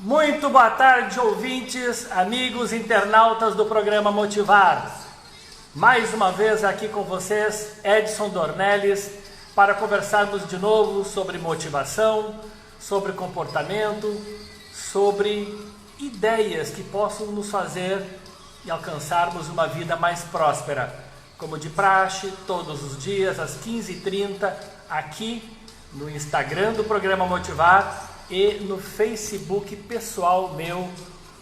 Muito boa tarde, ouvintes, amigos internautas do programa Motivar. Mais uma vez aqui com vocês, Edson Dornelles, para conversarmos de novo sobre motivação, sobre comportamento, sobre ideias que possam nos fazer e alcançarmos uma vida mais próspera. Como de praxe, todos os dias às 15h30, aqui no Instagram do programa Motivar e no Facebook pessoal meu,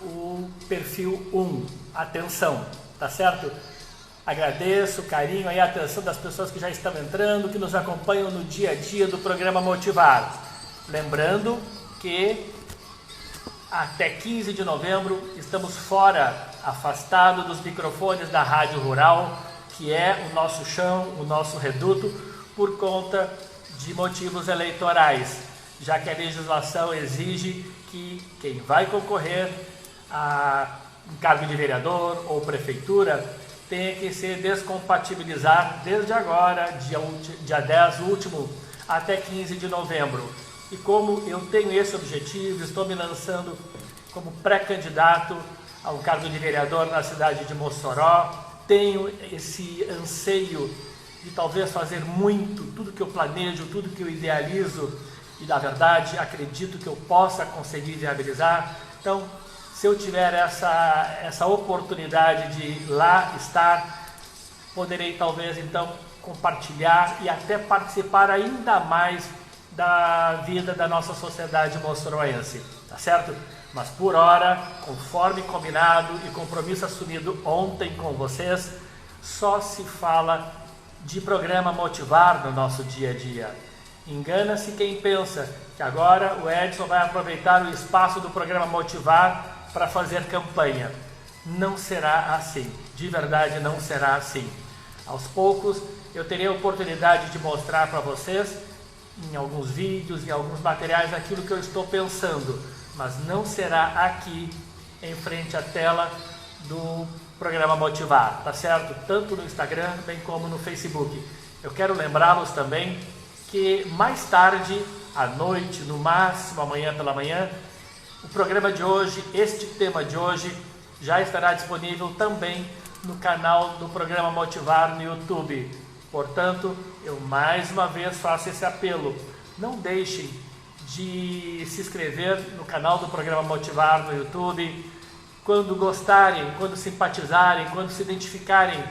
o perfil 1. Atenção, tá certo? Agradeço o carinho e a atenção das pessoas que já estão entrando, que nos acompanham no dia a dia do programa Motivar. Lembrando que até 15 de novembro estamos fora, afastados dos microfones da Rádio Rural, que é o nosso chão, o nosso reduto, por conta de motivos eleitorais, já que a legislação exige que quem vai concorrer a um cargo de vereador ou prefeitura tenha que se descompatibilizar desde agora, dia 10 último, até 15 de novembro. E como eu tenho esse objetivo, estou me lançando como pré-candidato a um cargo de vereador na cidade de Mossoró, tenho esse anseio de talvez fazer muito, tudo que eu planejo, tudo que eu idealizo, e na verdade acredito que eu possa conseguir viabilizar. Então, se eu tiver essa oportunidade de lá estar, poderei talvez então compartilhar e até participar ainda mais da vida da nossa sociedade moçoroense, tá certo? Mas por hora, conforme combinado e compromisso assumido ontem com vocês, só se fala de programa Motivar no nosso dia a dia. Engana-se quem pensa que agora o Edson vai aproveitar o espaço do programa Motivar para fazer campanha. Não será assim, de verdade não será assim. Aos poucos eu terei a oportunidade de mostrar para vocês, em alguns vídeos, em alguns materiais, aquilo que eu estou pensando, mas não será aqui em frente à tela do programa Motivar, tá certo? Tanto no Instagram, bem como no Facebook. Eu quero lembrá-los também que mais tarde, à noite, no máximo amanhã pela manhã, o programa de hoje, este tema de hoje, já estará disponível também no canal do programa Motivar no YouTube. Portanto, eu mais uma vez faço esse apelo. Não deixem de se inscrever no canal do programa Motivar no YouTube. Quando gostarem, quando simpatizarem, quando se identificarem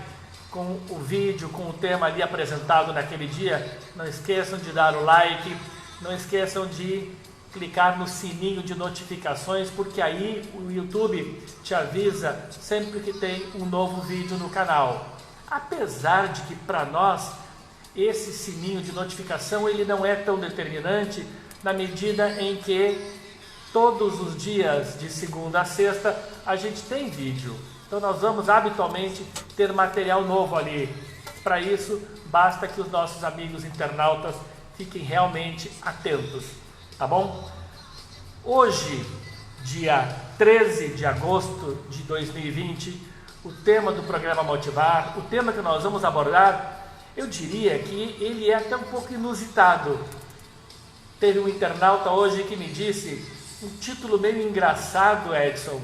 com o vídeo, com o tema ali apresentado naquele dia, não esqueçam de dar o like, não esqueçam de clicar no sininho de notificações, porque aí o YouTube te avisa sempre que tem um novo vídeo no canal. Apesar de que para nós esse sininho de notificação ele não é tão determinante, na medida em que todos os dias de segunda a sexta a gente tem vídeo. Então nós vamos habitualmente ter material novo ali. Para isso basta que os nossos amigos internautas fiquem realmente atentos, tá bom? Hoje, dia 13 de agosto de 2020, o tema do programa Motivar, o tema que nós vamos abordar, eu diria que ele é até um pouco inusitado. Teve um internauta hoje que me disse um título meio engraçado, Edson.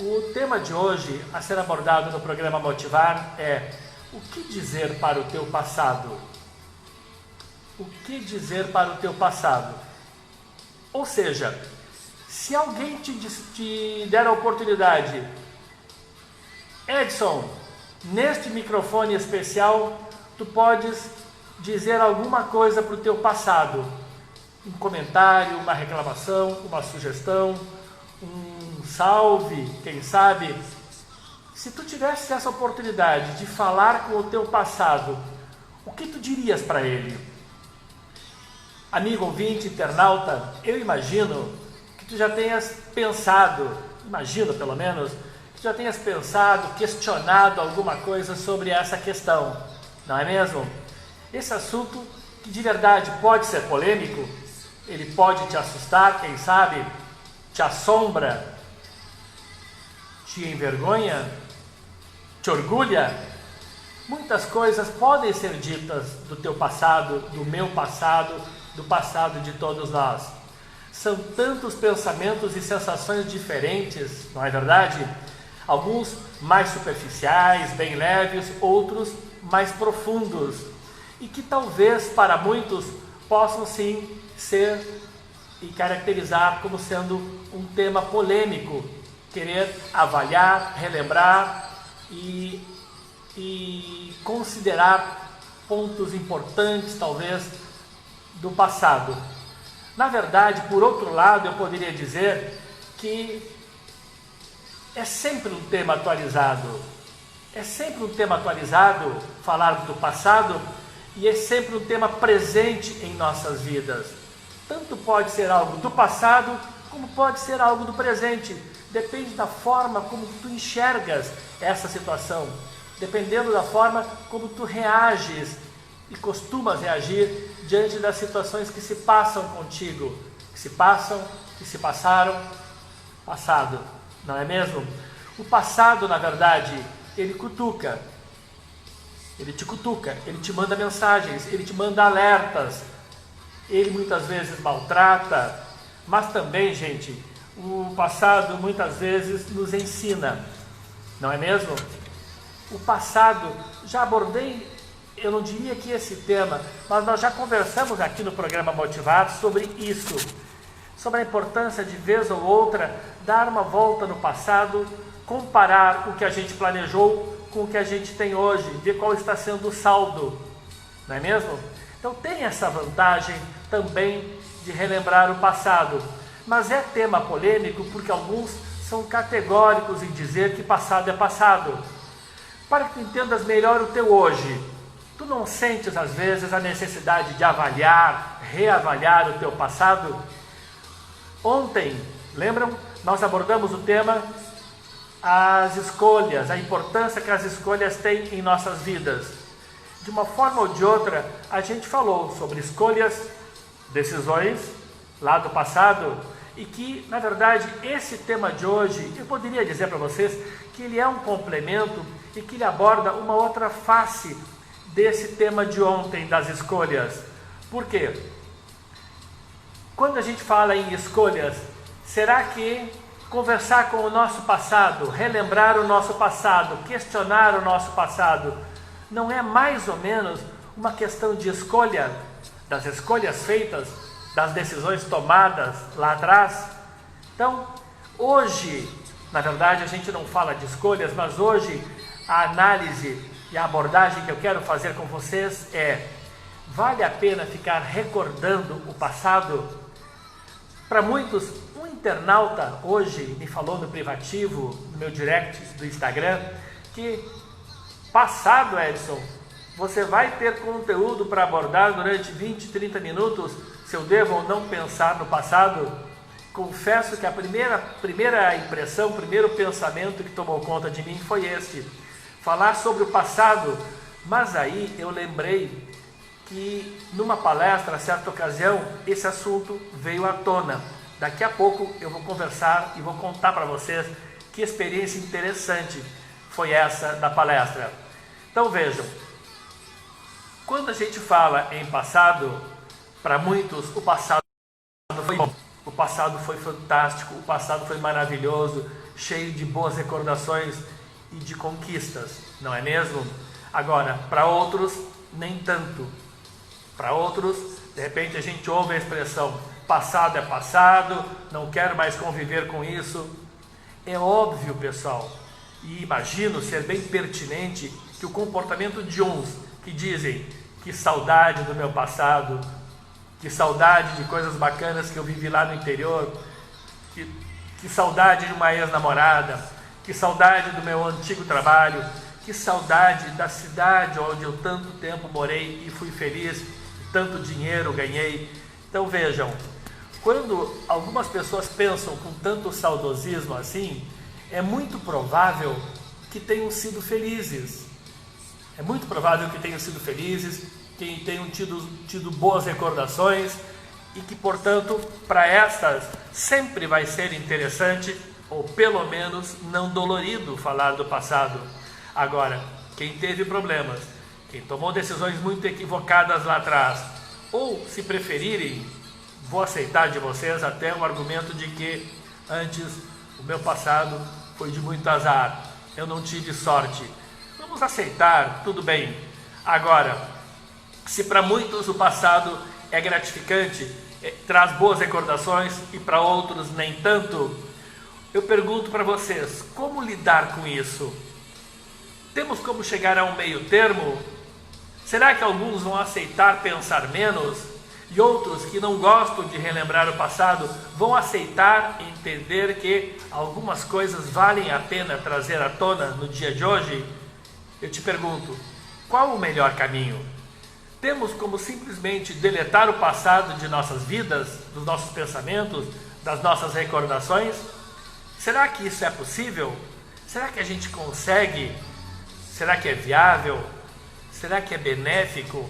O tema de hoje a ser abordado no programa Motivar é: o que dizer para o teu passado? O que dizer para o teu passado? Ou seja, se alguém te der a oportunidade, Edson, neste microfone especial, tu podes dizer alguma coisa para o teu passado. Um comentário, uma reclamação, uma sugestão, um salve, quem sabe. Se tu tivesse essa oportunidade de falar com o teu passado, o que tu dirias para ele? Amigo ouvinte, internauta, eu imagino que tu já tenhas pensado, imagino pelo menos, que já tenhas pensado, questionado alguma coisa sobre essa questão, não é mesmo? Esse assunto que de verdade pode ser polêmico, ele pode te assustar, quem sabe, te assombra, te envergonha, te orgulha. Muitas coisas podem ser ditas do teu passado, do meu passado, do passado de todos nós. São tantos pensamentos e sensações diferentes, não é verdade? Alguns mais superficiais, bem leves, outros mais profundos, e que talvez para muitos possam sim ser e caracterizar como sendo um tema polêmico, querer avaliar, relembrar e considerar pontos importantes talvez do passado. Na verdade, por outro lado, eu poderia dizer que é sempre um tema atualizado. É sempre um tema atualizado falar do passado, e é sempre um tema presente em nossas vidas. Tanto pode ser algo do passado, como pode ser algo do presente. Depende da forma como tu enxergas essa situação. Dependendo da forma como tu reages e costumas reagir diante das situações que se passam contigo. Que se passam, que se passaram, passado. Não é mesmo? O passado, na verdade, ele cutuca. Ele te cutuca, ele te manda mensagens, ele te manda alertas. Ele muitas vezes maltrata, mas também, gente, o passado muitas vezes nos ensina, não é mesmo? O passado, já abordei, eu não diria que esse tema, mas nós já conversamos aqui no programa Motivar sobre isso, sobre a importância de vez ou outra dar uma volta no passado, comparar o que a gente planejou com o que a gente tem hoje, ver qual está sendo o saldo, não é mesmo? Então tem essa vantagem também de relembrar o passado, mas é tema polêmico porque alguns são categóricos em dizer que passado é passado. Para que tu entendas melhor o teu hoje, tu não sentes às vezes a necessidade de avaliar, reavaliar o teu passado? Ontem, lembram? Nós abordamos o tema as escolhas, a importância que as escolhas têm em nossas vidas. De uma forma ou de outra, a gente falou sobre escolhas, decisões lá do passado, e que, na verdade, esse tema de hoje, eu poderia dizer para vocês que ele é um complemento e que ele aborda uma outra face desse tema de ontem, das escolhas. Por quê? Quando a gente fala em escolhas, será que conversar com o nosso passado, relembrar o nosso passado, questionar o nosso passado, não é mais ou menos uma questão de escolha, das escolhas feitas, das decisões tomadas lá atrás? Então, hoje, na verdade, a gente não fala de escolhas, mas hoje a análise e a abordagem que eu quero fazer com vocês é: vale a pena ficar recordando o passado? Para muitos, um internauta hoje me falou no privativo, no meu direct do Instagram, que passado, Edson, você vai ter conteúdo para abordar durante 20, 30 minutos, se eu devo ou não pensar no passado? Confesso que a primeira impressão, o primeiro pensamento que tomou conta de mim foi este: falar sobre o passado. Mas aí eu lembrei que numa palestra, certa ocasião, esse assunto veio à tona. Daqui a pouco eu vou conversar e vou contar para vocês que experiência interessante foi essa da palestra. Então vejam, quando a gente fala em passado, para muitos o passado foi bom, o passado foi fantástico, o passado foi maravilhoso, cheio de boas recordações e de conquistas, não é mesmo? Agora, para outros, nem tanto. Para outros, de repente a gente ouve a expressão passado é passado, não quero mais conviver com isso. É óbvio, pessoal, e imagino ser bem pertinente, que o comportamento de uns que dizem que saudade do meu passado, que saudade de coisas bacanas que eu vivi lá no interior, que saudade de uma ex-namorada, que saudade do meu antigo trabalho, que saudade da cidade onde eu tanto tempo morei e fui feliz, tanto dinheiro ganhei. Então vejam, quando algumas pessoas pensam com tanto saudosismo assim, é muito provável que tenham sido felizes. É muito provável que tenham sido felizes, que tenham tido boas recordações e que, portanto, para estas sempre vai ser interessante, ou pelo menos não dolorido, falar do passado. Agora, quem teve problemas, quem tomou decisões muito equivocadas lá atrás, ou, se preferirem, vou aceitar de vocês até o argumento de que antes o meu passado foi de muito azar, eu não tive sorte. Vamos aceitar, tudo bem. Agora, se para muitos o passado é gratificante, traz boas recordações e para outros nem tanto, eu pergunto para vocês, como lidar com isso? Temos como chegar a um meio termo? Será que alguns vão aceitar pensar menos e outros que não gostam de relembrar o passado vão aceitar entender que algumas coisas valem a pena trazer à tona no dia de hoje? Eu te pergunto, qual o melhor caminho? Temos como simplesmente deletar o passado de nossas vidas, dos nossos pensamentos, das nossas recordações? Será que isso é possível? Será que a gente consegue? Será que é viável? Será que é benéfico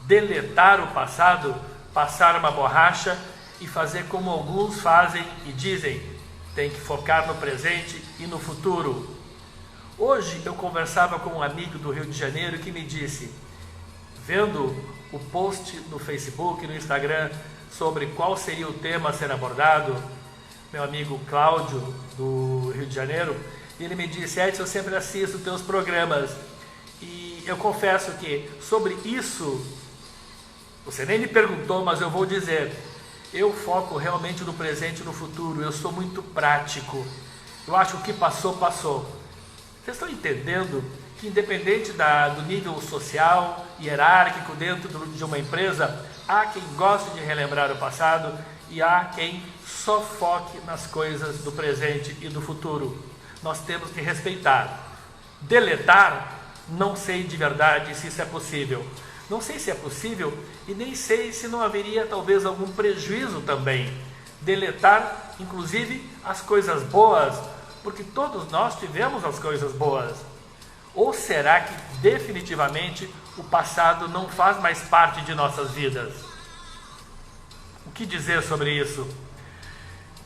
deletar o passado, passar uma borracha e fazer como alguns fazem e dizem, tem que focar no presente e no futuro? Hoje eu conversava com um amigo do Rio de Janeiro que me disse, vendo o post no Facebook, no Instagram, sobre qual seria o tema a ser abordado, meu amigo Cláudio do Rio de Janeiro, ele me disse, Edson, eu sempre assisto teus programas e eu confesso que sobre isso, você nem me perguntou, mas eu vou dizer, eu foco realmente no presente e no futuro, eu sou muito prático, eu acho que o que passou, passou. Vocês estão entendendo que independente do nível social, hierárquico dentro de uma empresa, há quem goste de relembrar o passado e há quem só foque nas coisas do presente e do futuro. Nós temos que respeitar. Deletar, não sei de verdade se isso é possível. Não sei se é possível e nem sei se não haveria talvez algum prejuízo também. Deletar, inclusive, as coisas boas, porque todos nós tivemos as coisas boas. Ou será que definitivamente o passado não faz mais parte de nossas vidas? O que dizer sobre isso?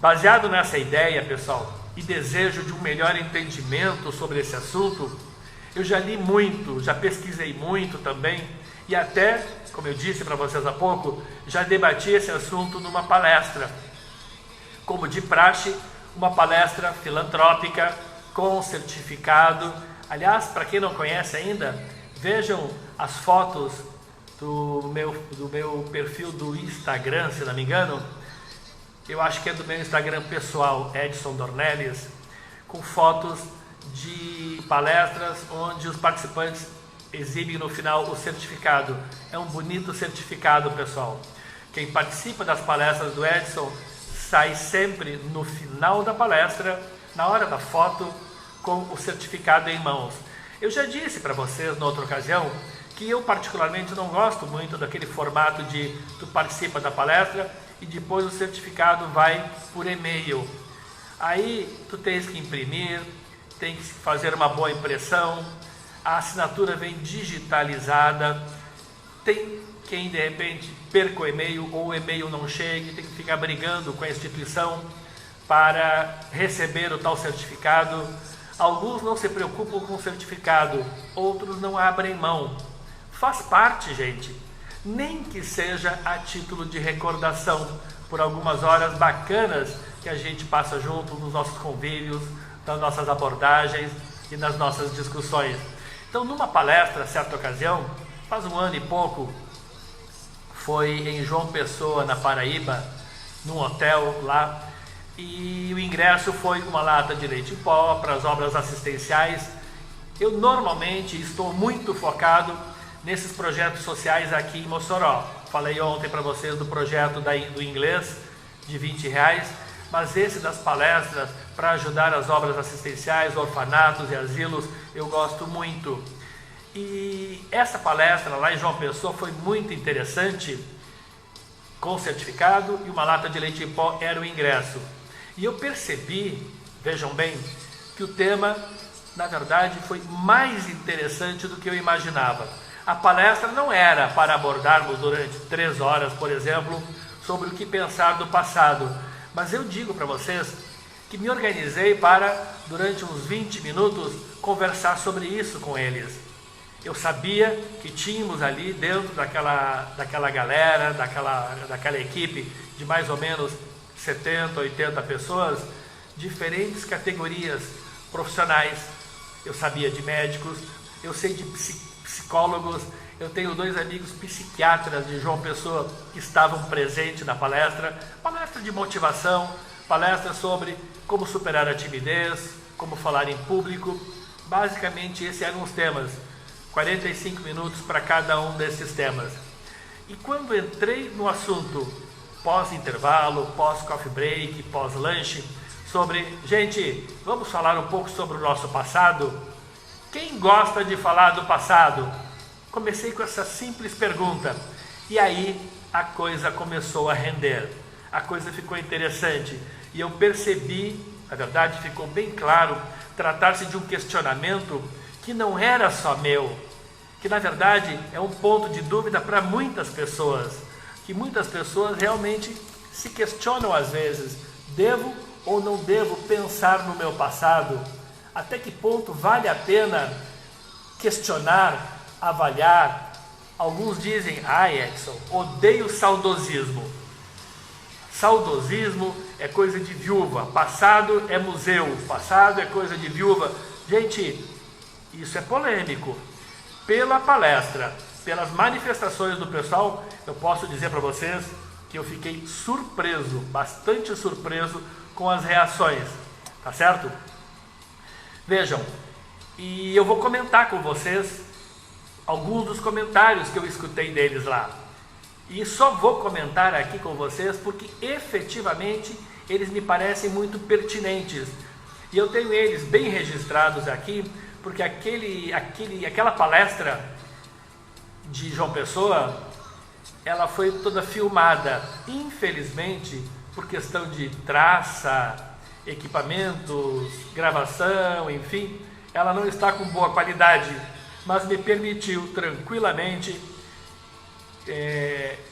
Baseado nessa ideia, pessoal, e desejo de um melhor entendimento sobre esse assunto, eu já li muito, já pesquisei muito também, e até, como eu disse para vocês há pouco, já debati esse assunto numa palestra. Como de praxe, uma palestra filantrópica com certificado. Aliás, para quem não conhece ainda, vejam as fotos do meu perfil do Instagram, se não me engano. Eu acho que é do meu Instagram pessoal, Edson Dornelles, com fotos de palestras onde os participantes exibem no final o certificado. É um bonito certificado, pessoal. Quem participa das palestras do Edson sai sempre no final da palestra, na hora da foto, com o certificado em mãos. Eu já disse para vocês, na outra ocasião, que eu particularmente não gosto muito daquele formato de tu participa da palestra e depois o certificado vai por e-mail. Aí tu tens que imprimir, tem que fazer uma boa impressão, a assinatura vem digitalizada, tem quem de repente perca o e-mail ou o e-mail não chegue, tem que ficar brigando com a instituição para receber o tal certificado. Alguns não se preocupam com o certificado, outros não abrem mão. Faz parte, gente, nem que seja a título de recordação por algumas horas bacanas que a gente passa junto nos nossos convívios, nas nossas abordagens e nas nossas discussões. Então, numa palestra, certa ocasião, faz um ano e pouco, foi em João Pessoa, na Paraíba, num hotel lá, e o ingresso foi uma lata de leite em pó para as obras assistenciais. Eu normalmente estou muito focado nesses projetos sociais aqui em Mossoró. Falei ontem para vocês do projeto do inglês de R$20, mas esse das palestras para ajudar as obras assistenciais, orfanatos e asilos, eu gosto muito. E essa palestra lá em João Pessoa foi muito interessante, com certificado e uma lata de leite em pó era o ingresso. E eu percebi, vejam bem, que o tema, na verdade, foi mais interessante do que eu imaginava. A palestra não era para abordarmos durante 3 horas, por exemplo, sobre o que pensar do passado, mas eu digo para vocês que me organizei para, durante uns 20 minutos, conversar sobre isso com eles. Eu sabia que tínhamos ali dentro daquela galera, daquela equipe de mais ou menos 70, 80 pessoas, diferentes categorias profissionais. Eu sabia de médicos, eu sei de psicólogos, eu tenho 2 amigos psiquiatras de João Pessoa que estavam presentes na palestra de motivação, palestra sobre como superar a timidez, como falar em público. Basicamente esses eram os temas, 45 minutos para cada um desses temas. E quando entrei no assunto pós-intervalo, pós-coffee break, pós-lanche, sobre, gente, vamos falar um pouco sobre o nosso passado? Quem gosta de falar do passado? Comecei com essa simples pergunta e aí a coisa começou a render, a coisa ficou interessante e eu percebi, na verdade ficou bem claro, tratar-se de um questionamento que não era só meu, que na verdade é um ponto de dúvida para muitas pessoas, que muitas pessoas realmente se questionam às vezes, devo ou não devo pensar no meu passado? Até que ponto vale a pena questionar, avaliar? Alguns dizem, Edson, odeio saudosismo. Saudosismo é coisa de viúva, passado é museu, passado é coisa de viúva. Gente, isso é polêmico. Pela palestra, pelas manifestações do pessoal, eu posso dizer para vocês que eu fiquei surpreso, bastante surpreso com as reações, tá certo? Vejam, e eu vou comentar com vocês alguns dos comentários que eu escutei deles lá. E só vou comentar aqui com vocês porque efetivamente eles me parecem muito pertinentes. E eu tenho eles bem registrados aqui, porque aquela palestra de João Pessoa, ela foi toda filmada. Infelizmente, por questão de traça, equipamentos, gravação, enfim, ela não está com boa qualidade, mas me permitiu tranquilamente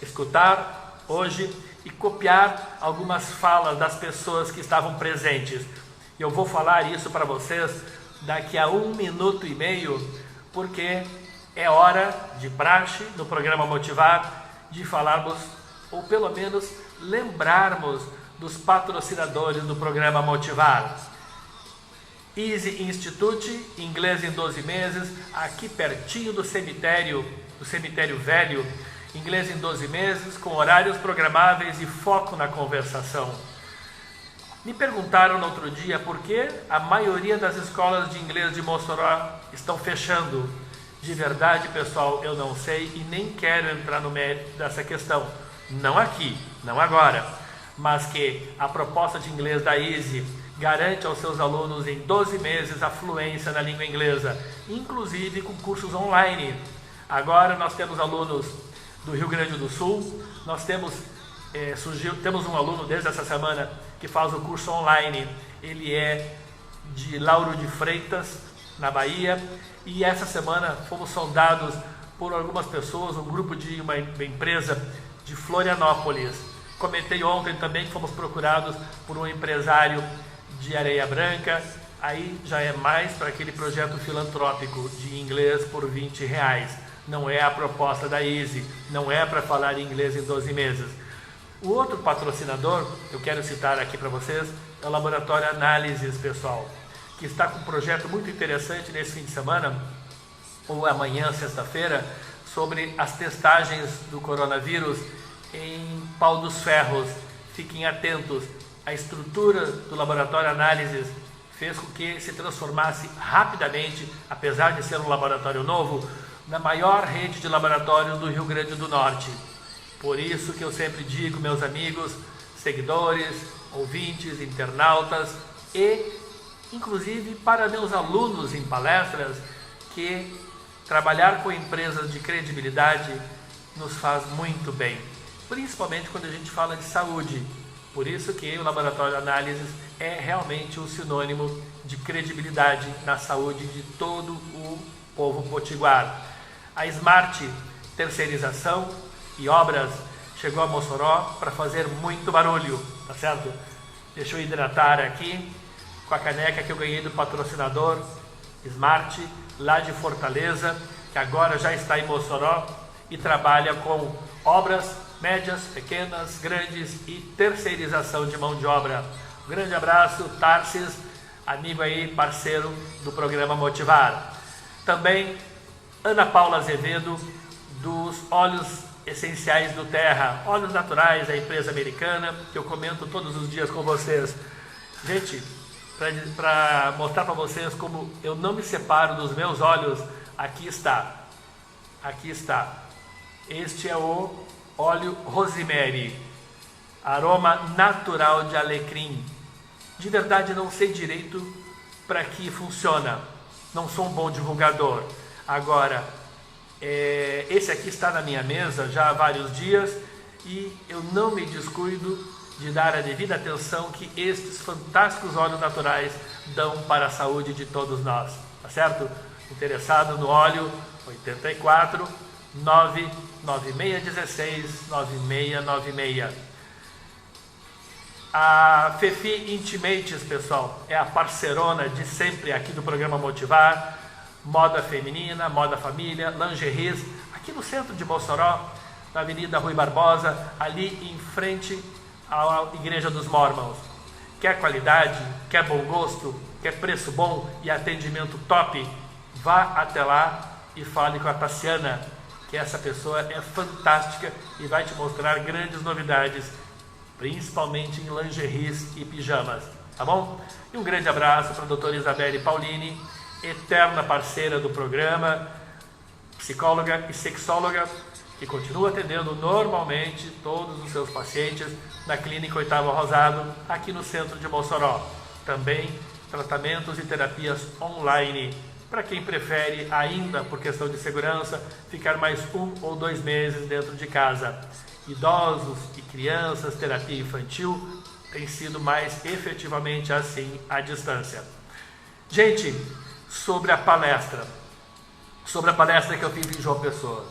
escutar hoje e copiar algumas falas das pessoas que estavam presentes. Eu vou falar isso para vocês daqui a 1 minuto e meio, porque é hora de praxe no programa Motivar de falarmos, ou pelo menos lembrarmos dos patrocinadores do programa Motivar. Easy Institute, inglês em 12 meses, aqui pertinho do cemitério velho, inglês em 12 meses, com horários programáveis e foco na conversação. Me perguntaram no outro dia por que a maioria das escolas de inglês de Mossoró estão fechando. De verdade, pessoal, eu não sei e nem quero entrar no mérito dessa questão. Não aqui, não agora, mas que a proposta de inglês da Easy garante aos seus alunos em 12 meses a fluência na língua inglesa, inclusive com cursos online. Agora nós temos alunos do Rio Grande do Sul, nós temos um aluno desde essa semana que faz o curso online, ele é de Lauro de Freitas, na Bahia, e essa semana fomos sondados por algumas pessoas, um grupo de uma empresa de Florianópolis. Comentei ontem também que fomos procurados por um empresário de Areia Branca, aí já é mais para aquele projeto filantrópico de inglês por R$20. Não é a proposta da Easy, não é para falar inglês em 12 meses. O outro patrocinador, eu quero citar aqui para vocês, é o Laboratório Análises, pessoal, que está com um projeto muito interessante nesse fim de semana, ou amanhã, sexta-feira, sobre as testagens do coronavírus em Pau dos Ferros. Fiquem atentos, a estrutura do Laboratório Análises fez com que se transformasse rapidamente, apesar de ser um laboratório novo, na maior rede de laboratórios do Rio Grande do Norte. Por isso que eu sempre digo, meus amigos, seguidores, ouvintes, internautas e, inclusive, para meus alunos em palestras, que trabalhar com empresas de credibilidade nos faz muito bem, principalmente quando a gente fala de saúde. Por isso que o Laboratório Análises é realmente um sinônimo de credibilidade na saúde de todo o povo potiguar. A Smart Terceirização e Obras chegou a Mossoró para fazer muito barulho, tá certo? Deixa eu hidratar aqui com a caneca que eu ganhei do patrocinador Smart, lá de Fortaleza, que agora já está em Mossoró e trabalha com obras médias, pequenas, grandes e terceirização de mão de obra. Um grande abraço, Tarsis, amigo aí, parceiro do programa Motivar. Também Ana Paula Azevedo, dos óleos essenciais do Terra, óleos naturais, a empresa americana, que eu comento todos os dias com vocês. Gente, para mostrar para vocês como eu não me separo dos meus óleos, aqui está. Aqui está. Este é o óleo Rosemary, aroma natural de alecrim. De verdade não sei direito para que funciona, não sou um bom divulgador. Agora, esse aqui está na minha mesa já há vários dias e eu não me descuido de dar a devida atenção que estes fantásticos óleos naturais dão para a saúde de todos nós, tá certo? Interessado no óleo 84 99616 9696. A Fefi Intimates, pessoal, é a parceirona de sempre aqui do programa Motivar. Moda feminina, moda família, lingeries, aqui no centro de Mossoró, na Avenida Rui Barbosa, ali em frente à Igreja dos Mormons. Quer qualidade, quer bom gosto, quer preço bom e atendimento top? Vá até lá e fale com a Tassiana, que essa pessoa é fantástica e vai te mostrar grandes novidades, principalmente em lingeries e pijamas, tá bom? E um grande abraço para a doutora Isabelle Paulini, eterna parceira do programa, psicóloga e sexóloga, que continua atendendo normalmente todos os seus pacientes na Clínica Oitavo Rosado, aqui no centro de Mossoró. Também tratamentos e terapias online, para quem prefere ainda, por questão de segurança, ficar mais 1 ou 2 meses dentro de casa. Idosos e crianças, terapia infantil, tem sido mais efetivamente assim à distância. Gente, sobre a palestra que eu fiz em João Pessoa.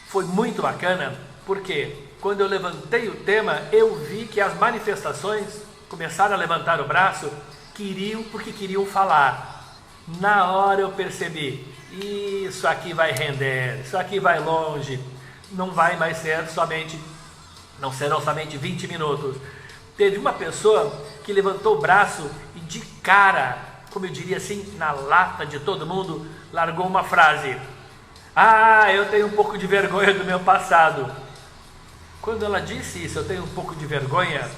Foi muito bacana, porque quando eu levantei o tema, eu vi que as manifestações começaram a levantar o braço, porque queriam falar. Na hora eu percebi, isso aqui vai render, isso aqui vai longe, não vai mais ser não serão somente 20 minutos. Teve uma pessoa que levantou o braço e de cara, como eu diria assim, na lata de todo mundo, largou uma frase: "Ah, eu tenho um pouco de vergonha do meu passado." Quando ela disse isso, eu tenho um pouco de vergonha,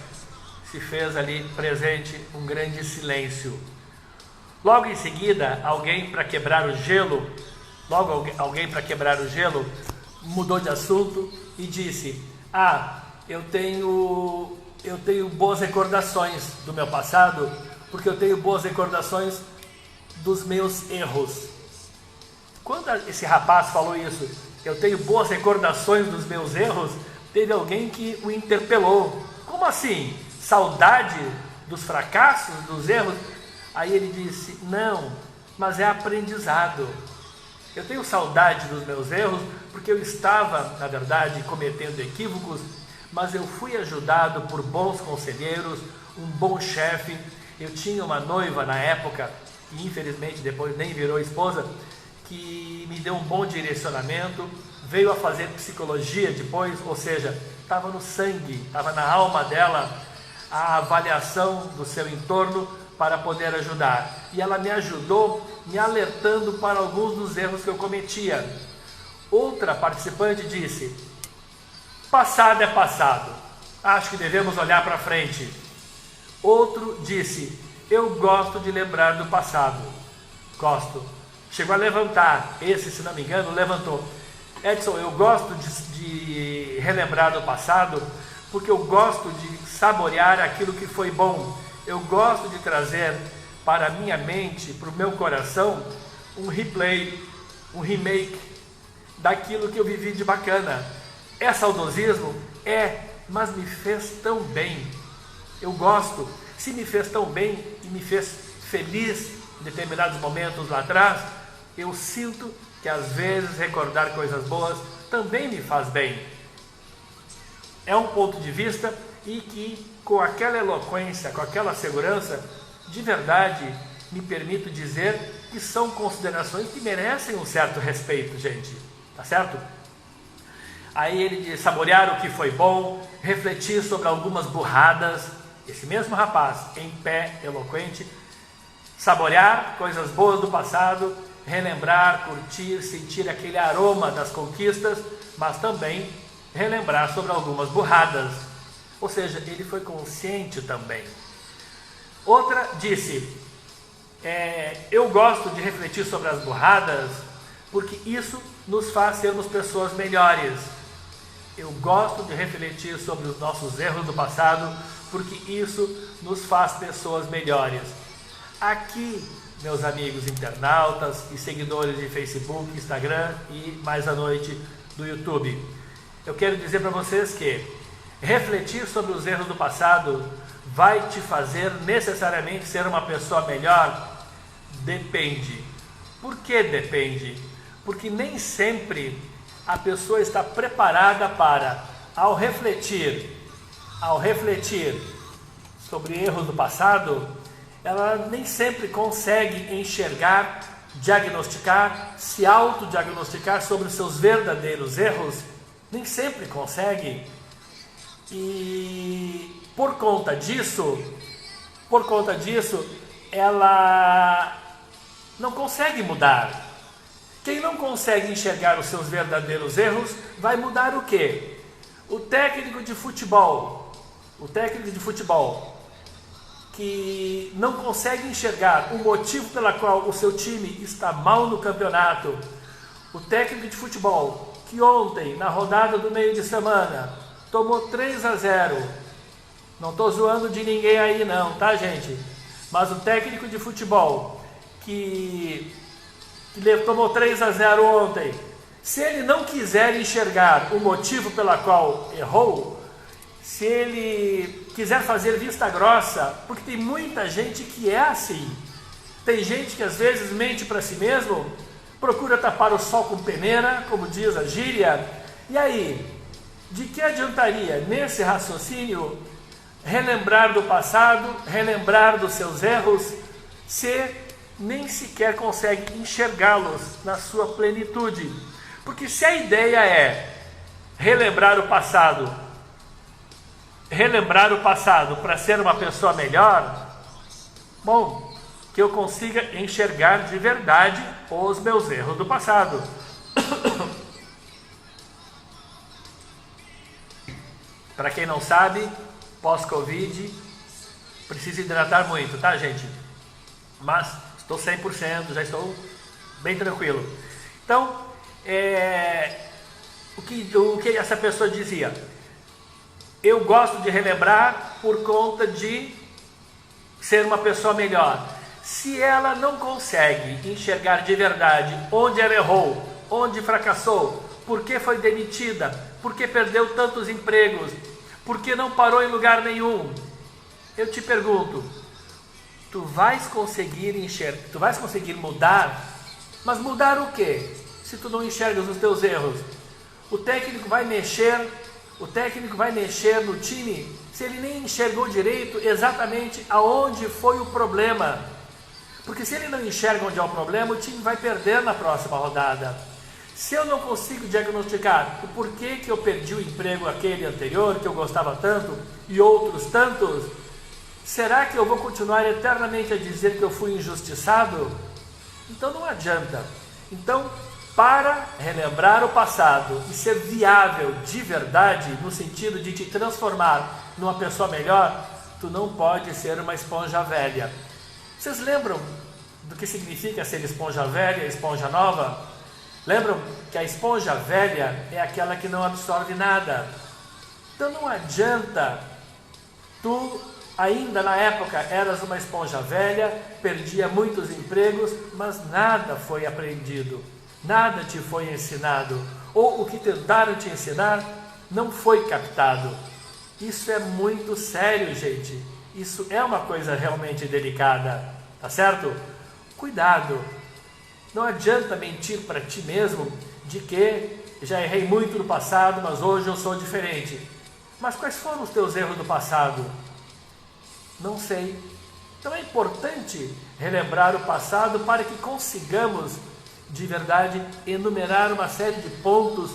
se fez ali presente um grande silêncio. Logo em seguida, alguém para quebrar o gelo, mudou de assunto e disse: "Ah, eu tenho boas recordações do meu passado, porque eu tenho boas recordações dos meus erros." Quando esse rapaz falou isso, eu tenho boas recordações dos meus erros, teve alguém que o interpelou. Como assim? Saudade dos fracassos, dos erros? Aí ele disse: "Não, mas é aprendizado. Eu tenho saudade dos meus erros porque eu estava, na verdade, cometendo equívocos, mas eu fui ajudado por bons conselheiros, um bom chefe. Eu tinha uma noiva na época, que infelizmente depois nem virou esposa, que me deu um bom direcionamento, veio a fazer psicologia depois, ou seja, estava no sangue, estava na alma dela a avaliação do seu entorno para poder ajudar. E ela me ajudou, me alertando para alguns dos erros que eu cometia." Outra participante disse: "Passado é passado, acho que devemos olhar para frente." Outro disse: "Eu gosto de lembrar do passado." Gosto. Chegou a levantar, esse, se não me engano, levantou: "Edson, eu gosto de relembrar do passado, porque eu gosto de saborear aquilo que foi bom. Eu gosto de trazer para a minha mente, para o meu coração, um replay, um remake daquilo que eu vivi de bacana. É saudosismo? É, mas me fez tão bem. Eu gosto. Se me fez tão bem e me fez feliz em determinados momentos lá atrás, eu sinto que às vezes recordar coisas boas também me faz bem." É um ponto de vista e que, com aquela eloquência, com aquela segurança, de verdade, me permito dizer que são considerações que merecem um certo respeito, gente, tá certo? Aí ele diz: saborear o que foi bom, refletir sobre algumas burradas. Esse mesmo rapaz, em pé, eloquente, saborear coisas boas do passado, relembrar, curtir, sentir aquele aroma das conquistas, mas também relembrar sobre algumas burradas. Ou seja, ele foi consciente também. Outra disse: eu gosto de refletir sobre as burradas porque isso nos faz sermos pessoas melhores. Eu gosto de refletir sobre os nossos erros do passado porque isso nos faz pessoas melhores. Aqui, meus amigos internautas e seguidores de Facebook, Instagram e mais à noite do YouTube, eu quero dizer para vocês que refletir sobre os erros do passado vai te fazer necessariamente ser uma pessoa melhor? Depende. Por que depende? Porque nem sempre a pessoa está preparada para, ao refletir sobre erros do passado, ela nem sempre consegue enxergar, diagnosticar, se autodiagnosticar sobre os seus verdadeiros erros. Nem sempre consegue. E por conta disso, ela não consegue mudar. Quem não consegue enxergar os seus verdadeiros erros, vai mudar o quê? O técnico de futebol que não consegue enxergar o motivo pela qual o seu time está mal no campeonato, o técnico de futebol que ontem, na rodada do meio de semana, tomou 3-0, não estou zoando de ninguém aí não, tá, gente? Mas o técnico de futebol que tomou 3-0 ontem, se ele não quiser enxergar o motivo pela qual errou, se ele quiser fazer vista grossa, porque tem muita gente que é assim, tem gente que às vezes mente para si mesmo, procura tapar o sol com peneira, como diz a gíria, e aí, de que adiantaria nesse raciocínio relembrar do passado, relembrar dos seus erros, se nem sequer consegue enxergá-los na sua plenitude? Porque se a ideia é relembrar o passado para ser uma pessoa melhor, bom, que eu consiga enxergar de verdade os meus erros do passado. Para quem não sabe, pós-Covid, precisa hidratar muito, tá, gente? Mas estou 100%, já estou bem tranquilo. Então, o que essa pessoa dizia? Eu gosto de relembrar por conta de ser uma pessoa melhor. Se ela não consegue enxergar de verdade onde ela errou, onde fracassou, por que foi demitida, por que perdeu tantos empregos, por que não parou em lugar nenhum, eu te pergunto, tu vais conseguir mudar? Mas mudar o quê? Se tu não enxergas os teus erros, o técnico vai mexer no time se ele nem enxergou direito exatamente aonde foi o problema. Porque se ele não enxerga onde é o problema, o time vai perder na próxima rodada. Se eu não consigo diagnosticar o porquê que eu perdi o emprego aquele anterior, que eu gostava tanto, e outros tantos, será que eu vou continuar eternamente a dizer que eu fui injustiçado? Então não adianta. Então, para relembrar o passado e ser viável de verdade, no sentido de te transformar numa pessoa melhor, tu não pode ser uma esponja velha. Vocês lembram do que significa ser esponja velha, esponja nova? Lembram que a esponja velha é aquela que não absorve nada. Então não adianta, tu ainda na época eras uma esponja velha, perdia muitos empregos, mas nada foi aprendido, nada te foi ensinado, ou o que tentaram te ensinar não foi captado. Isso é muito sério, gente. Isso é uma coisa realmente delicada, tá certo? Cuidado. Não adianta mentir para ti mesmo de que já errei muito no passado, mas hoje eu sou diferente. Mas quais foram os teus erros do passado? Não sei. Então é importante relembrar o passado para que consigamos, de verdade, enumerar uma série de pontos,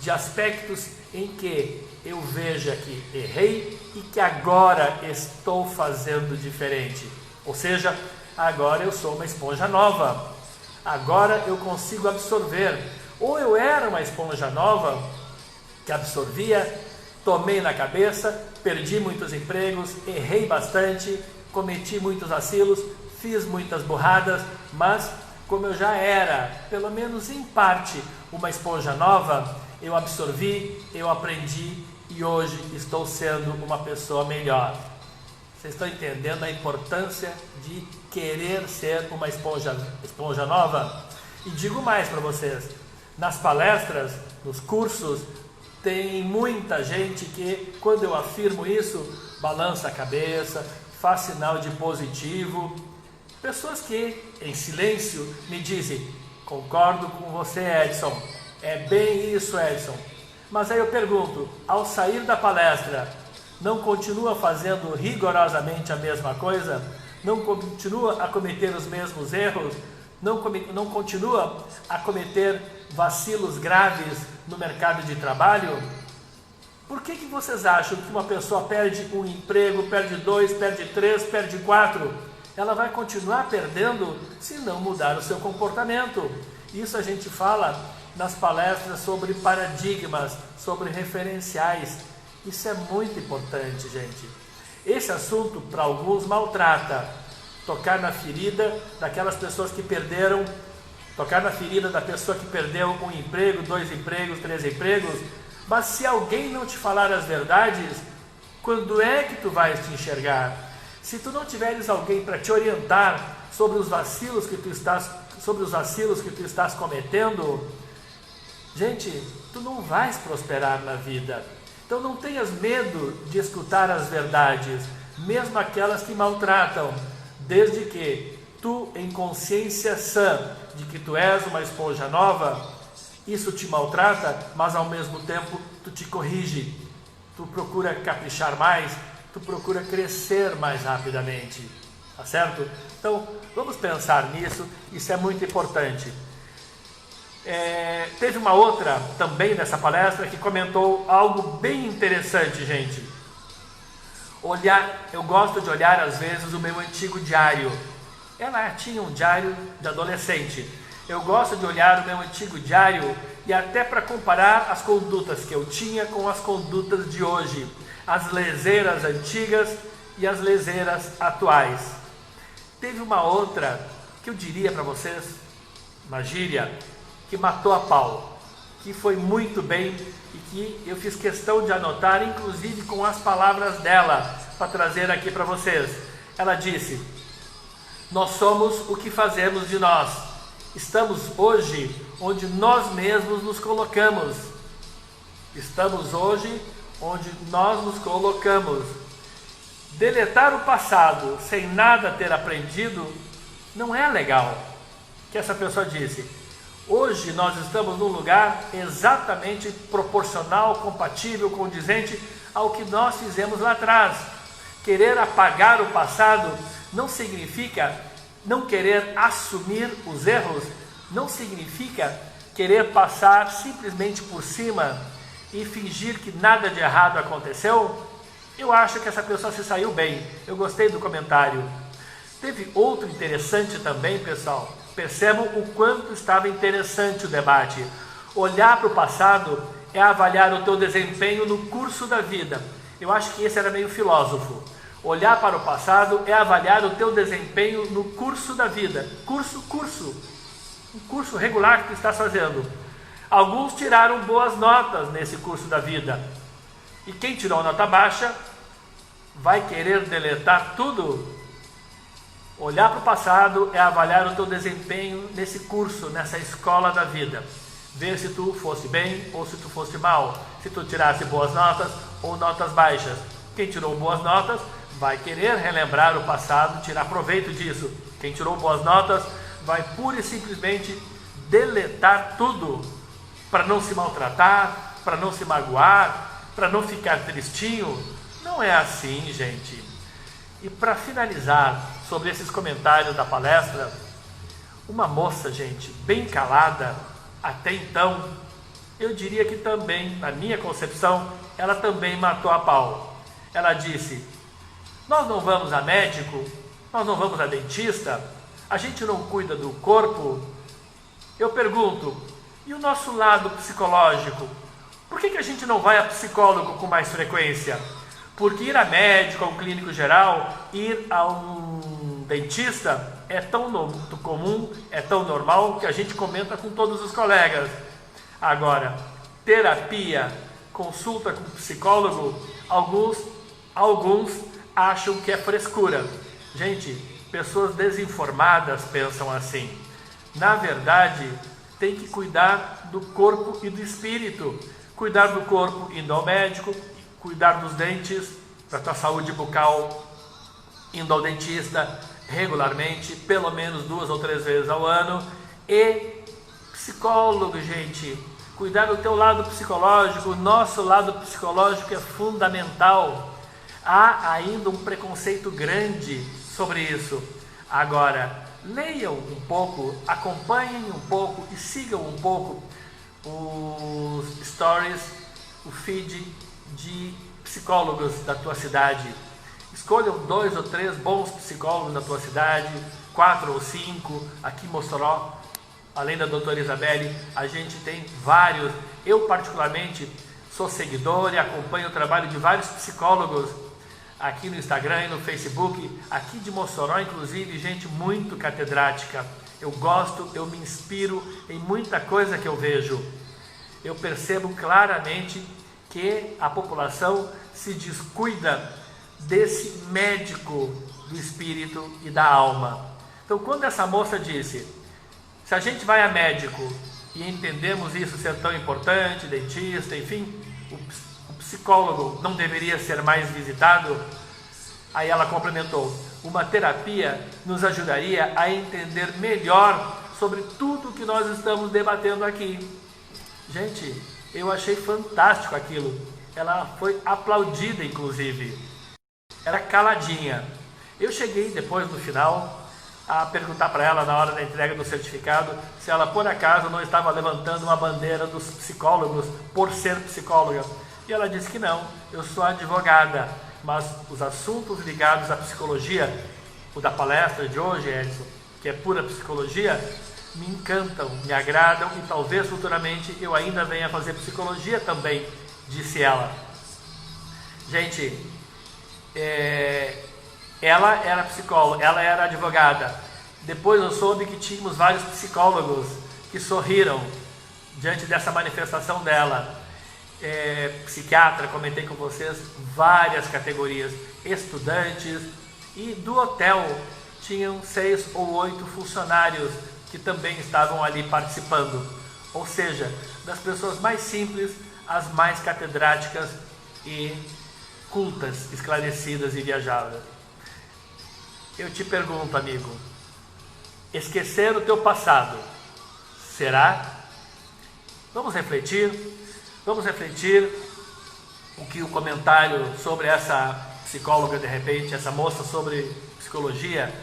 de aspectos em que eu veja que errei e que agora estou fazendo diferente. Ou seja, agora eu sou uma esponja nova. Agora eu consigo absorver. Ou eu era uma esponja nova que absorvia, tomei na cabeça, perdi muitos empregos, errei bastante, cometi muitos vacilos, fiz muitas burradas, mas como eu já era, pelo menos em parte, uma esponja nova, eu absorvi, eu aprendi e hoje estou sendo uma pessoa melhor. Vocês estão entendendo a importância de querer ser uma esponja nova? E digo mais para vocês, nas palestras, nos cursos, tem muita gente que, quando eu afirmo isso, balança a cabeça, faz sinal de positivo. Pessoas que, em silêncio, me dizem: concordo com você, Edson, é bem isso, Edson. Mas aí eu pergunto, ao sair da palestra, não continua fazendo rigorosamente a mesma coisa? Não continua a cometer os mesmos erros? Não continua a cometer vacilos graves no mercado de trabalho? Por que vocês acham que uma pessoa perde um emprego, perde 2, perde 3, perde 4? Ela vai continuar perdendo se não mudar o seu comportamento. Isso a gente fala nas palestras sobre paradigmas, sobre referenciais. Isso é muito importante, gente. Esse assunto, para alguns, maltrata. Tocar na ferida daquelas pessoas que perderam, tocar na ferida da pessoa que perdeu um emprego, 2 empregos, 3 empregos. Mas se alguém não te falar as verdades, quando é que tu vais te enxergar? Se tu não tiveres alguém para te orientar sobre os vacilos que tu estás cometendo, gente, tu não vais prosperar na vida. Então não tenhas medo de escutar as verdades, mesmo aquelas que maltratam, desde que tu, em consciência sã de que tu és uma esponja nova, isso te maltrata, mas ao mesmo tempo tu te corrige, tu procura caprichar mais, tu procura crescer mais rapidamente, tá certo? Então vamos pensar nisso, isso é muito importante. Teve uma outra também nessa palestra que comentou algo bem interessante, gente. Eu gosto de olhar às vezes o meu antigo diário. Ela tinha um diário de adolescente. Eu gosto de olhar o meu antigo diário e até para comparar as condutas que eu tinha com as condutas de hoje, as leseiras antigas e as leseiras atuais. Teve uma outra que eu diria para vocês, uma gíria, que matou a pau, que foi muito bem e que eu fiz questão de anotar, inclusive com as palavras dela, para trazer aqui para vocês. Ela disse: nós somos o que fazemos de nós. Estamos hoje onde nós mesmos nos colocamos. Estamos hoje onde nós nos colocamos. Deletar o passado sem nada ter aprendido não é legal. Que essa pessoa disse: hoje nós estamos num lugar exatamente proporcional, compatível, condizente ao que nós fizemos lá atrás. Querer apagar o passado não significa não querer assumir os erros, não significa querer passar simplesmente por cima e fingir que nada de errado aconteceu. Eu acho que essa pessoa se saiu bem, eu gostei do comentário. Teve outro interessante também, pessoal. Percebam o quanto estava interessante o debate. Olhar para o passado é avaliar o teu desempenho no curso da vida. Eu acho que esse era meio filósofo. Olhar para o passado é avaliar o teu desempenho no curso da vida. Curso. Um curso regular que tu estás fazendo. Alguns tiraram boas notas nesse curso da vida. E quem tirou nota baixa vai querer deletar tudo. Olhar para o passado é avaliar o teu desempenho nesse curso, nessa escola da vida. Ver se tu fosse bem ou se tu fosse mal. Se tu tirasse boas notas ou notas baixas. Quem tirou boas notas vai querer relembrar o passado, tirar proveito disso. Quem tirou boas notas vai pura e simplesmente deletar tudo, para não se maltratar, para não se magoar, para não ficar tristinho. Não é assim, gente. E para finalizar sobre esses comentários da palestra, uma moça, gente, bem calada, até então, eu diria que também, na minha concepção, ela também matou a pau. Ela disse: nós não vamos a médico, nós não vamos a dentista, a gente não cuida do corpo. Eu pergunto, e o nosso lado psicológico? Por que a gente não vai a psicólogo com mais frequência? Porque ir a médico, a um clínico geral, ir a um dentista é tão comum, é tão normal que a gente comenta com todos os colegas. Agora, terapia, consulta com psicólogo, alguns acham que é frescura. Gente, pessoas desinformadas pensam assim. Na verdade, tem que cuidar do corpo e do espírito. Cuidar do corpo indo ao médico, cuidar dos dentes, da tua saúde bucal, indo ao dentista regularmente, pelo menos 2 ou 3 vezes ao ano. E psicólogo, gente, cuidar do teu lado psicológico. O nosso lado psicológico é fundamental. Há ainda um preconceito grande sobre isso. Agora, leiam um pouco, acompanhem um pouco e sigam um pouco os stories, o feed de psicólogos da tua cidade. Escolham 2 ou 3 bons psicólogos da tua cidade, 4 ou 5, aqui em Mossoró, além da doutora Isabelle, a gente tem vários. Eu particularmente sou seguidor e acompanho o trabalho de vários psicólogos aqui no Instagram e no Facebook, aqui de Mossoró, inclusive, gente muito catedrática. Eu gosto, eu me inspiro em muita coisa que eu vejo. Eu percebo claramente que a população se descuida desse médico do espírito e da alma. Então, quando essa moça disse: se a gente vai a médico e entendemos isso ser tão importante, dentista, enfim, o psicólogo não deveria ser mais visitado? Aí ela complementou: uma terapia nos ajudaria a entender melhor sobre tudo que nós estamos debatendo aqui. Gente, eu achei fantástico aquilo. Ela foi aplaudida, inclusive. Era caladinha. Eu cheguei depois, no final, a perguntar para ela, na hora da entrega do certificado, se ela por acaso não estava levantando uma bandeira dos psicólogos por ser psicóloga. E ela disse que não, eu sou advogada, mas os assuntos ligados à psicologia, o da palestra de hoje, Edson, que é pura psicologia, me encantam, me agradam e talvez futuramente eu ainda venha fazer psicologia também, disse ela. Gente, ela era psicóloga, ela era advogada. Depois eu soube que tínhamos vários psicólogos que sorriram diante dessa manifestação dela. Psiquiatra, comentei com vocês, várias categorias, estudantes, e do hotel tinham 6 ou 8 funcionários que também estavam ali participando. Ou seja, das pessoas mais simples às mais catedráticas e cultas, esclarecidas e viajadas. Eu te pergunto, amigo, esquecer o teu passado, será? Vamos refletir o que o comentário sobre essa psicóloga, de repente, essa moça sobre psicologia,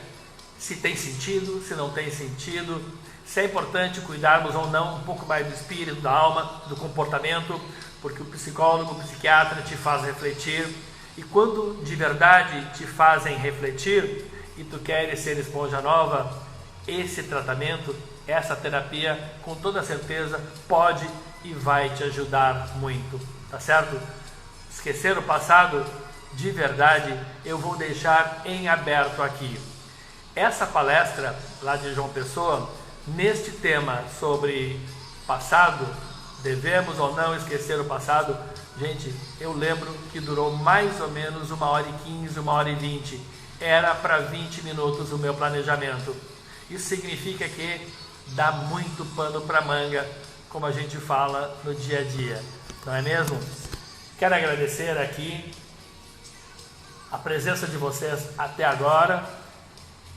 se tem sentido, se não tem sentido, se é importante cuidarmos ou não um pouco mais do espírito, da alma, do comportamento, porque o psicólogo, o psiquiatra te faz refletir, e quando de verdade te fazem refletir e tu queres ser esponja nova, esse tratamento, essa terapia, com toda certeza pode e vai te ajudar muito, tá certo? Esquecer o passado, de verdade, eu vou deixar em aberto aqui. Essa palestra lá de João Pessoa, neste tema sobre passado, devemos ou não esquecer o passado, gente, eu lembro que durou mais ou menos 1h15, 1h20, era para 20 minutos o meu planejamento. Isso significa que dá muito pano para manga, como a gente fala no dia a dia, não é mesmo? Quero agradecer aqui a presença de vocês até agora.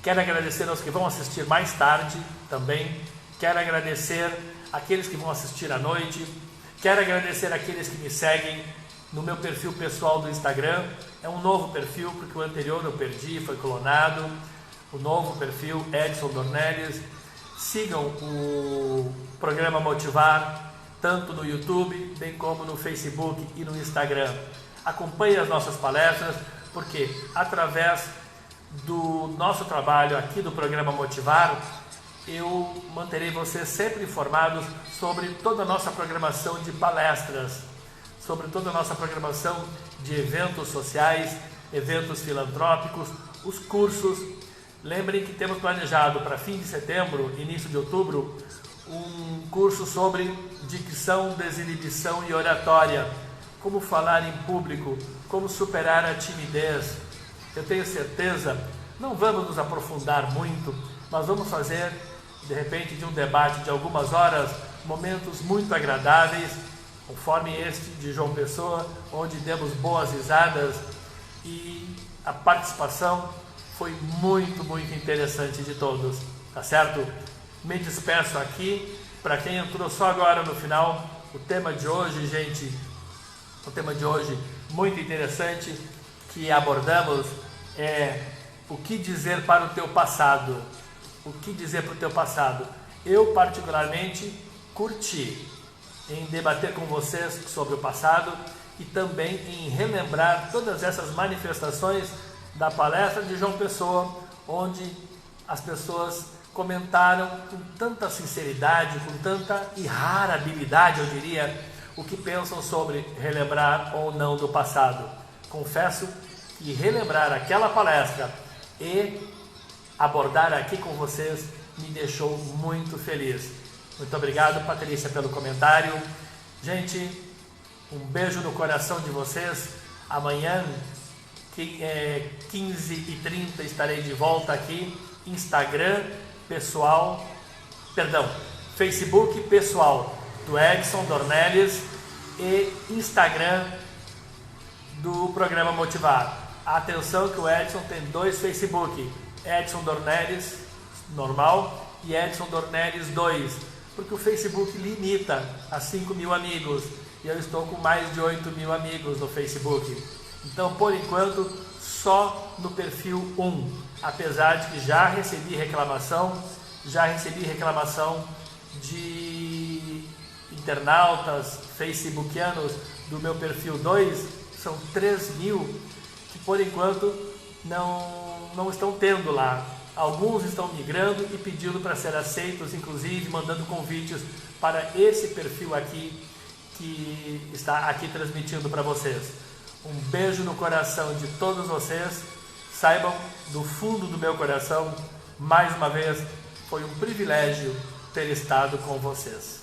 Quero agradecer aos que vão assistir mais tarde também. Quero agradecer aqueles que vão assistir à noite. Quero agradecer aqueles que me seguem no meu perfil pessoal do Instagram. É um novo perfil, porque o anterior eu perdi, foi clonado. o novo perfil Edson Dornelles. Sigam o programa Motivar, tanto no YouTube, bem como no Facebook e no Instagram. Acompanhe as nossas palestras, porque através do nosso trabalho aqui do programa Motivar, eu manterei vocês sempre informados sobre toda a nossa programação de palestras, sobre toda a nossa programação de eventos sociais, eventos filantrópicos, os cursos. Lembrem que temos planejado para fim de setembro, início de outubro, um curso sobre dicção, desinibição e oratória, como falar em público, como superar a timidez. Eu tenho certeza, não vamos nos aprofundar muito, mas vamos fazer, de repente, de um debate de algumas horas, momentos muito agradáveis, conforme este de João Pessoa, onde demos boas risadas e a participação foi muito interessante de todos, tá certo? Me despeço aqui. Para quem entrou só agora no final, o tema de hoje, gente, o tema de hoje muito interessante que abordamos é o que dizer para o teu passado. O que dizer para o teu passado? Eu particularmente curti em debater com vocês sobre o passado e também em relembrar todas essas manifestações da palestra de João Pessoa, onde as pessoas comentaram com tanta sinceridade, com tanta e rara habilidade, eu diria, o que pensam sobre relembrar ou não do passado. Confesso que relembrar aquela palestra e abordar aqui com vocês me deixou muito feliz. Muito obrigado, Patrícia, pelo comentário. Gente, um beijo no coração de vocês. Amanhã, 15h30, estarei de volta aqui. Instagram pessoal, Facebook pessoal do Edson Dornelles e Instagram do programa Motivar. Atenção que o Edson tem dois Facebook, Edson Dornelles normal e Edson Dornelles 2, porque o Facebook limita a 5.000 amigos e eu estou com mais de 8.000 amigos no Facebook. Então, por enquanto, só no perfil 1, apesar de que já recebi reclamação de internautas facebookianos do meu perfil 2, são 3.000 que por enquanto não estão tendo lá. Alguns estão migrando e pedindo para ser aceitos, inclusive mandando convites para esse perfil aqui que está aqui transmitindo para vocês. Um beijo no coração de todos vocês. Saibam do fundo do meu coração, mais uma vez, foi um privilégio ter estado com vocês.